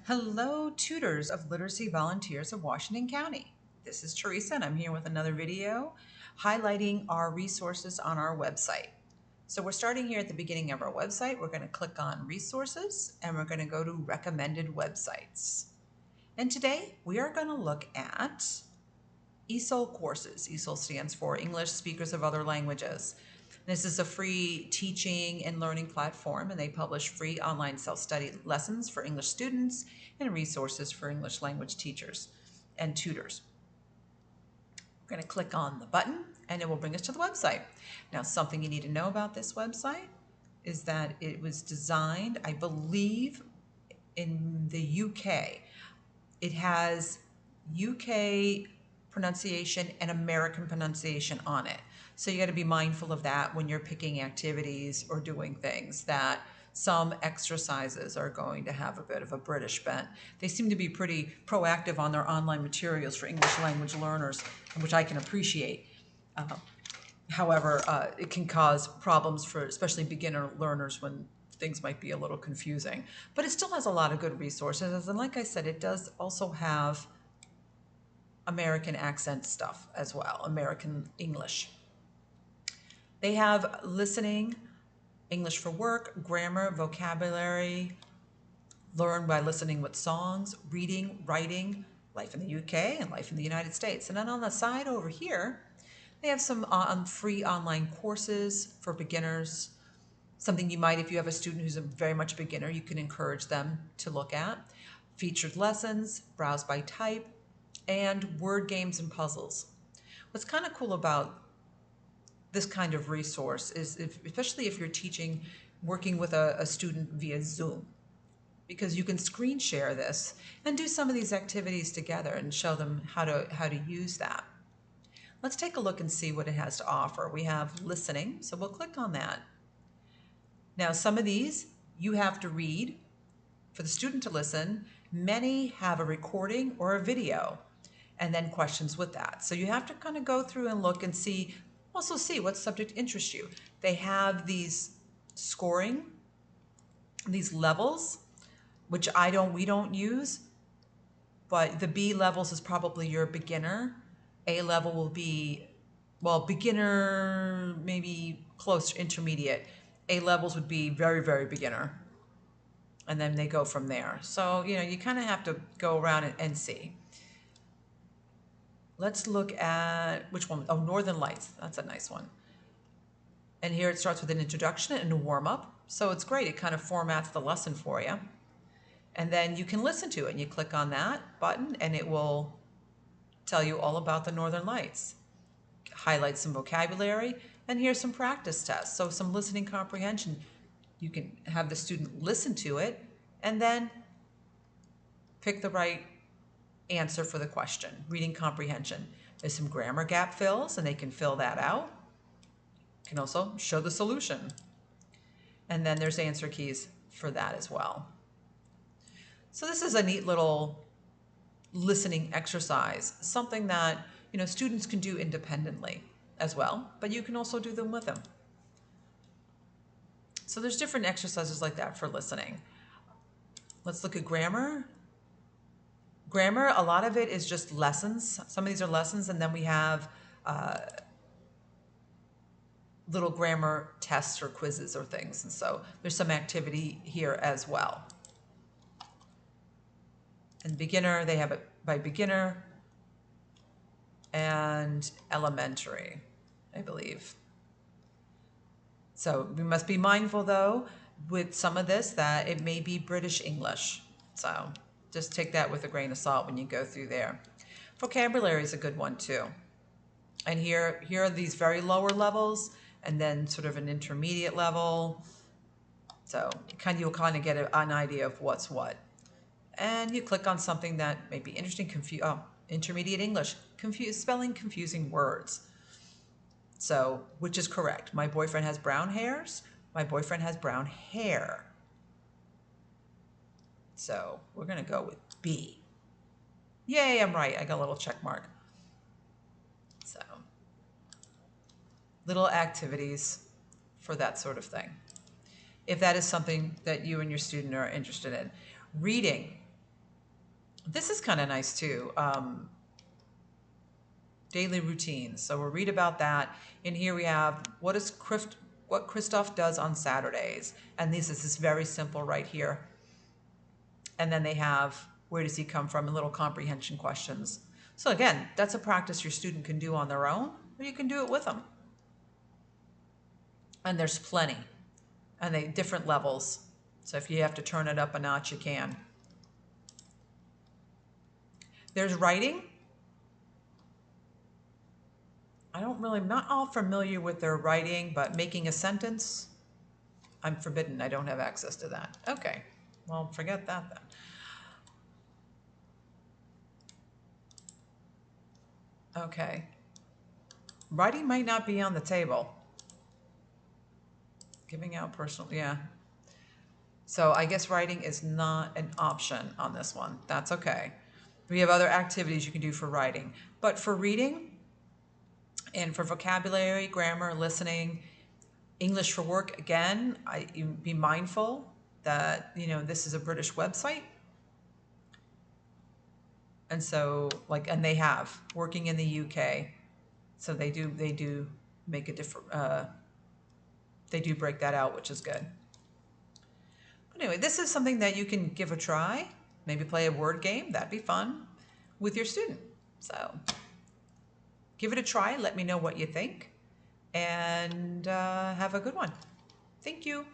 Hello, tutors of Literacy Volunteers of Washington County. This is Teresa, and I'm here with another video highlighting our resources on our website. So we're starting here at the beginning of our website. We're going to click on Resources, and we're going to go to Recommended Websites. And today we are going to look at ESOL Courses. ESOL stands for English Speakers of Other Languages. This is a free teaching and learning platform, and they publish free online self-study lessons for English students and resources for English language teachers and tutors. We're going to click on the button, and it will bring us to the website. Now, something you need to know about this website is that it was designed, I believe, in the UK. It has UK pronunciation and American pronunciation on it. So you got to be mindful of that when you're picking activities or doing things, that some exercises are going to have a bit of a British bent. They seem to be pretty proactive on their online materials for English language learners, which I can appreciate. However, it can cause problems for especially beginner learners when things might be a little confusing. But it still has a lot of good resources. And like I said, it does also have American accent stuff as well, American English. They have listening, English for work, grammar, vocabulary, learn by listening with songs, reading, writing, life in the UK and life in the United States. And then on the side over here, they have some free online courses for beginners. Something you might, if you have a student who's a very much beginner, you can encourage them to look at. Featured lessons, browse by type, and word games and puzzles. What's kind of cool about this kind of resource is, especially if you're teaching, working with a student via Zoom, because you can screen share this and do some of these activities together and show them how to use that. Let's take a look and see what it has to offer. We have listening, so we'll click on that. Now, some of these you have to read for the student to listen. Many have a recording or a video, and then questions with that. So you have to kind of go through and look and see, also see what subject interests you. They have these scoring, these levels, which we don't use, but the B levels is probably your beginner. A level will be, well, beginner, maybe close to intermediate. A levels would be very, very beginner. And then they go from there. So, you kind of have to go around and see. Let's look at which one. Oh, Northern Lights. That's a nice one. And here it starts with an introduction and a warm-up. So it's great. It kind of formats the lesson for you. And then you can listen to it. And you click on that button, and it will tell you all about the Northern Lights. Highlight some vocabulary, and here's some practice tests. So some listening comprehension. You can have the student listen to it and then pick the right answer for the question. Reading comprehension. There's some grammar gap fills, and they can fill that out. You can also show the solution. And then there's answer keys for that as well. So this is a neat little listening exercise, something that students can do independently as well, but you can also do them with them. So there's different exercises like that for listening. Let's look at grammar. Grammar, a lot of it is just lessons. Some of these are lessons, and then we have little grammar tests or quizzes or things. And so there's some activity here as well. And beginner, they have it by beginner and elementary, I believe. So we must be mindful, though, with some of this, that it may be British English. So just take that with a grain of salt when you go through there. Vocabulary is a good one, too. And here are these very lower levels, and then sort of an intermediate level. So you'll kind of get an idea of what's what. And you click on something that may be interesting. Intermediate English, spelling confusing words. So, which is correct? My boyfriend has brown hairs. My boyfriend has brown hair. So we're going to go with B. Yay, I'm right. I got a little check mark. So, little activities for that sort of thing. if that is something that you and your student are interested in. Reading. This is kind of nice too. Daily routines. So we'll read about that. And here we have what Christoph does on Saturdays. And this is very simple right here. And then they have where does he come from and little comprehension questions. So again, that's a practice your student can do on their own, or you can do it with them. And there's plenty. And they different levels. So if you have to turn it up a notch, you can. There's writing. I'm not all familiar with their writing, but making a sentence, I'm forbidden. I don't have access to that. Okay, well, forget that then. Okay. Writing might not be on the table. Giving out personal, yeah. So I guess writing is not an option on this one. That's okay. We have other activities you can do for writing. But for reading and for vocabulary, grammar, listening, English for work, again, you be mindful that, this is a British website. And so and they have working in the UK. So they do make a different, they do break that out, which is good. But anyway, this is something that you can give a try. Maybe play a word game. That'd be fun with your student. So give it a try. Let me know what you think. And have a good one. Thank you.